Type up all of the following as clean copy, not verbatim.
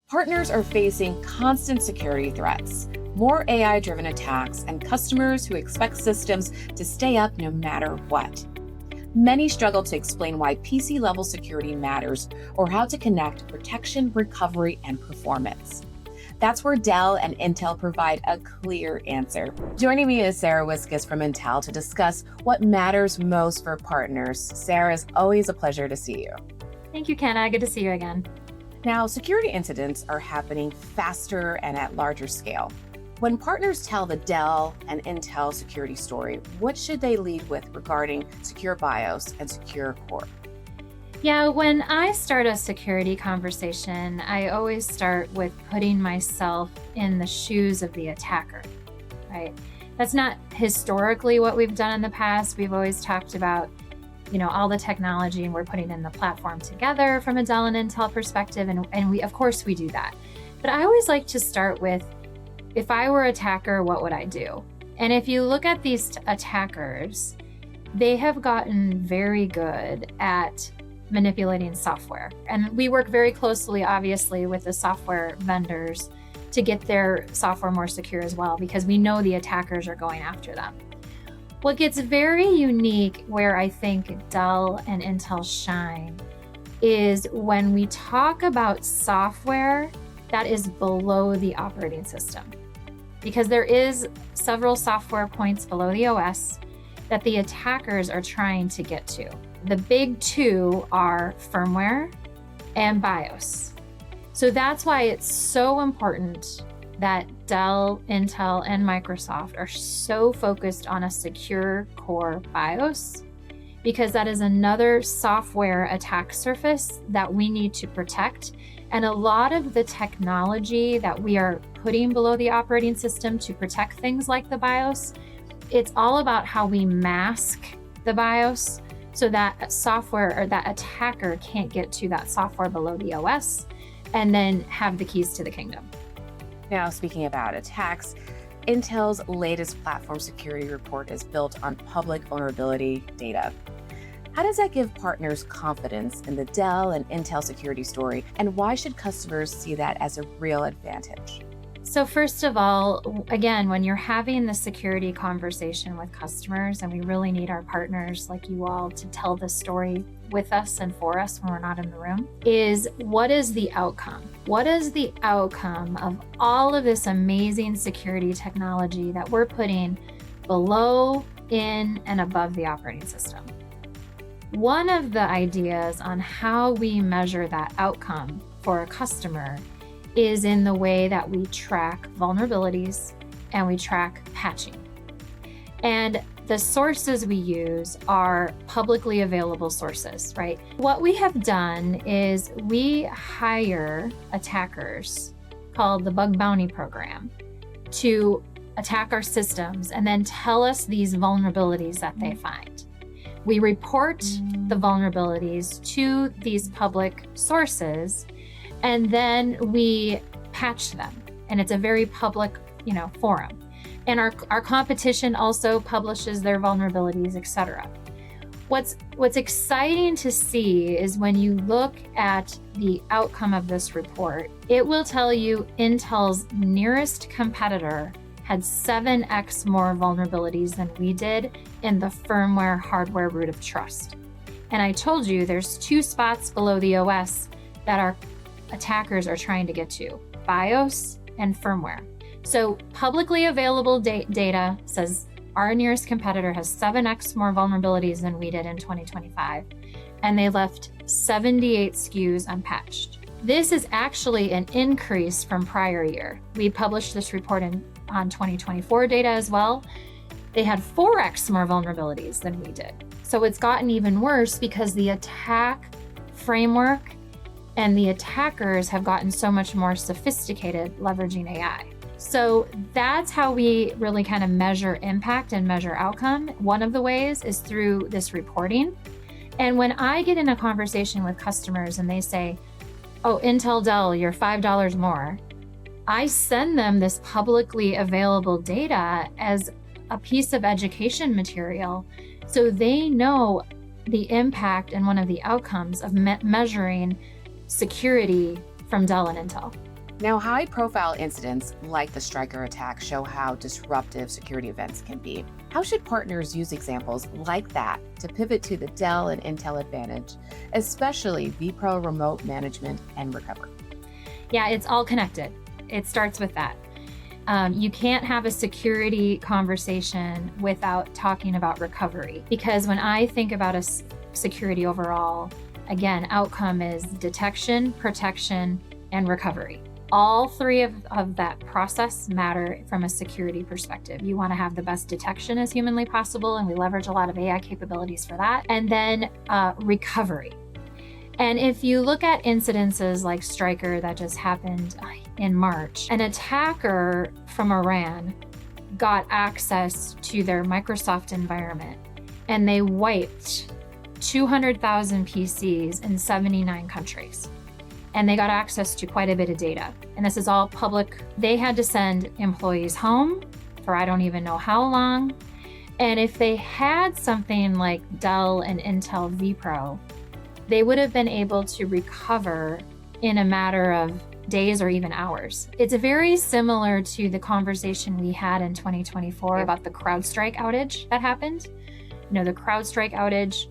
Partners are facing constant security threats, more AI-driven attacks, and customers who expect systems to stay up no matter what. Many struggle to explain why PC-level security matters or how to connect protection, recovery, and performance. That's where Dell and Intel provide a clear answer. Joining me is Sarah Wieskus from Intel to discuss what matters most for partners. Sarah, it's always a pleasure to see you. Thank you, Kenna. Good to see you again. Now, security incidents are happening faster and at larger scale. When partners tell the Dell and Intel security story, what should they lead with regarding secure BIOS and secure core? Yeah, when I start a security conversation, I always start with putting myself in the shoes of the attacker, right? That's not historically what we've done in the past. We've always talked about all the technology and we're putting in the platform together from a Dell and Intel perspective. And we, of course, we do that. But I always like to start with, if I were an attacker, what would I do? And if you look at these attackers, they have gotten very good at manipulating software. And we work very closely, obviously, with the software vendors to get their software more secure as well, because we know the attackers are going after them. What gets very unique, where I think Dell and Intel shine, is when we talk about software that is below the operating system. Because there is several software points below the OS that the attackers are trying to get to. The big two are firmware and BIOS. So that's why it's so important that Dell, Intel, and Microsoft are so focused on a secure core BIOS, because that is another software attack surface that we need to protect. And a lot of the technology that we are putting below the operating system to protect things like the BIOS, it's all about how we mask the BIOS so that software or that attacker can't get to that software below the OS and then have the keys to the kingdom. Now, speaking about attacks, Intel's latest platform security report is built on public vulnerability data. How does that give partners confidence in the Dell and Intel security story, and why should customers see that as a real advantage? So first of all, again, when you're having the security conversation with customers, and we really need our partners like you all to tell the story with us and for us when we're not in the room, is what is the outcome? What is the outcome of all of this amazing security technology that we're putting below, in, and above the operating system? One of the ideas on how we measure that outcome for a customer is in the way that we track vulnerabilities and we track patching. And the sources we use are publicly available sources, right? What we have done is we hire attackers called the Bug Bounty Program to attack our systems and then tell us these vulnerabilities that they find. We report the vulnerabilities to these public sources, and then we patch them. And it's a very public, forum. And our competition also publishes their vulnerabilities, etc. What's exciting to see is when you look at the outcome of this report, it will tell you Intel's nearest competitor had 7x more vulnerabilities than we did in the firmware hardware root of trust. And I told you there's two spots below the OS that our attackers are trying to get to: BIOS and firmware. So publicly available data says our nearest competitor has 7x more vulnerabilities than we did in 2025, and they left 78 SKUs unpatched. This is actually an increase from prior year. We published this report on 2024 data as well. They had 4x more vulnerabilities than we did. So it's gotten even worse because the attack framework and the attackers have gotten so much more sophisticated leveraging AI. So that's how we really kind of measure impact and measure outcome. One of the ways is through this reporting. And when I get in a conversation with customers and they say, oh, Intel, Dell, you're $5 more, I send them this publicly available data as a piece of education material so they know the impact and one of the outcomes of measuring security from Dell and Intel. Now, high-profile incidents like the Stryker attack show how disruptive security events can be. How should partners use examples like that to pivot to the Dell and Intel advantage, especially vPro remote management and recovery? Yeah, it's all connected. It starts with that. You can't have a security conversation without talking about recovery, because when I think about security overall, again, outcome is detection, protection, and recovery. All three of that process matter from a security perspective. You want to have the best detection as humanly possible, and we leverage a lot of AI capabilities for that. And then recovery. And if you look at incidences like Stryker that just happened in March, an attacker from Iran got access to their Microsoft environment, and they wiped 200,000 PCs in 79 countries. And they got access to quite a bit of data. And this is all public. They had to send employees home for I don't even know how long. And if they had something like Dell and Intel vPro, they would have been able to recover in a matter of days or even hours. It's very similar to the conversation we had in 2024 about the CrowdStrike outage that happened. The CrowdStrike outage,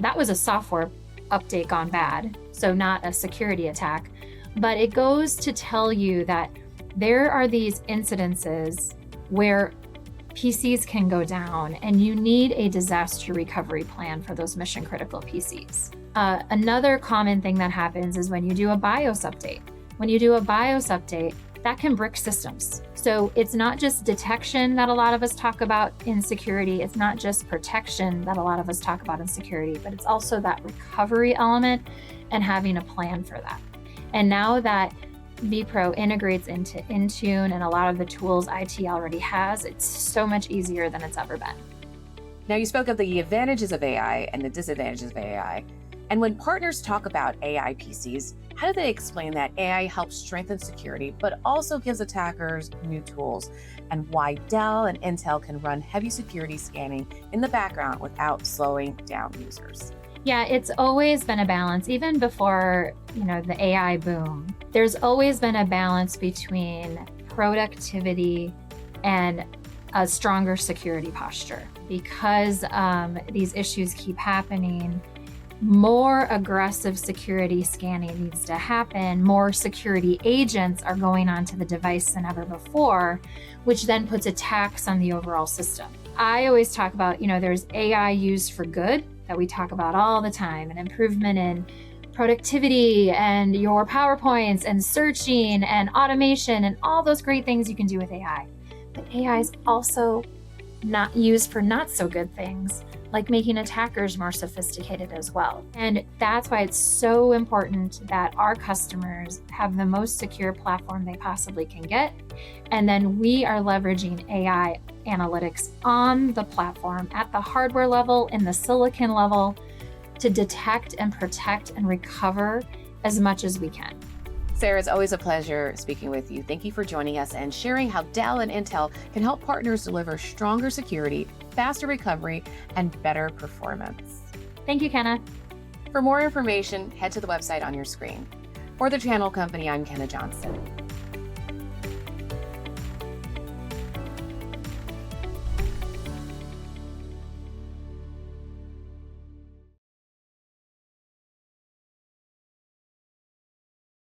that was a software update gone bad, so not a security attack. But it goes to tell you that there are these incidences where PCs can go down, and you need a disaster recovery plan for those mission critical PCs. Another common thing that happens is when you do a BIOS update. When you do a BIOS update, that can brick systems. So it's not just detection that a lot of us talk about in security. It's not just protection that a lot of us talk about in security, but it's also that recovery element and having a plan for that. And now that vPro integrates into Intune and a lot of the tools IT already has, it's so much easier than it's ever been. Now, you spoke of the advantages of AI and the disadvantages of AI. And when partners talk about AI PCs, how do they explain that AI helps strengthen security, but also gives attackers new tools, and why Dell and Intel can run heavy security scanning in the background without slowing down users? Yeah, it's always been a balance, even before, the AI boom. There's always been a balance between productivity and a stronger security posture. Because these issues keep happening, more aggressive security scanning needs to happen. More security agents are going onto the device than ever before, which then puts a tax on the overall system. I always talk about, there's AI used for good that we talk about all the time, and improvement in productivity and your PowerPoints and searching and automation and all those great things you can do with AI. But AI is also not used for not so good things, like making attackers more sophisticated as well. And that's why it's so important that our customers have the most secure platform they possibly can get. And then we are leveraging AI analytics on the platform at the hardware level, in the silicon level, to detect and protect and recover as much as we can. Sarah, it's always a pleasure speaking with you. Thank you for joining us and sharing how Dell and Intel can help partners deliver stronger security, faster recovery, and better performance. Thank you, Kenna. For more information, head to the website on your screen. For the Channel Company, I'm Kenna Johnson.